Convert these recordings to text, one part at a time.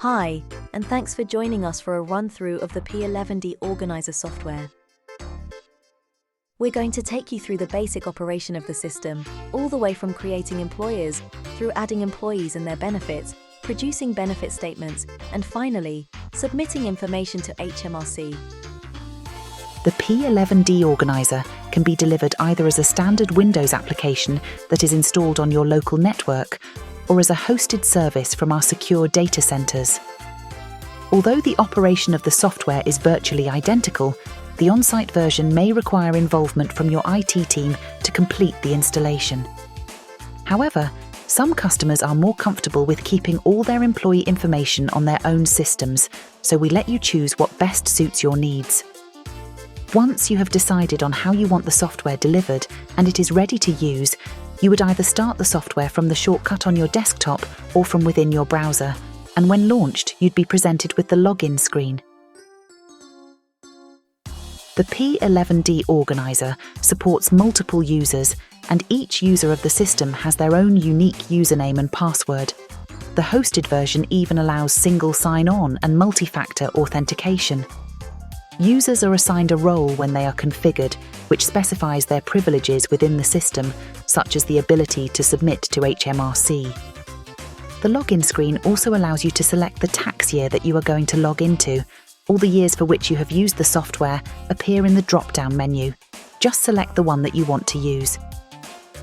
Hi, and thanks for joining us for a run-through of the P11D Organiser software. We're going to take you through the basic operation of the system, all the way from creating employers, through adding employees and their benefits, producing benefit statements, and finally, submitting information to HMRC. The P11D Organiser can be delivered either as a standard Windows application that is installed on your local network, or as a hosted service from our secure data centers. Although the operation of the software is virtually identical, the on-site version may require involvement from your IT team to complete the installation. However, some customers are more comfortable with keeping all their employee information on their own systems, so we let you choose what best suits your needs. Once you have decided on how you want the software delivered and it is ready to use, you would either start the software from the shortcut on your desktop or from within your browser, and when launched, you'd be presented with the login screen. The P11D Organiser supports multiple users, and each user of the system has their own unique username and password. The hosted version even allows single sign-on and multi-factor authentication. Users are assigned a role when they are configured, which specifies their privileges within the system, such as the ability to submit to HMRC. The login screen also allows you to select the tax year that you are going to log into. All the years for which you have used the software appear in the drop-down menu. Just select the one that you want to use.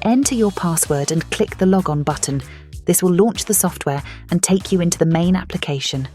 Enter your password and click the Log On button. This will launch the software and take you into the main application.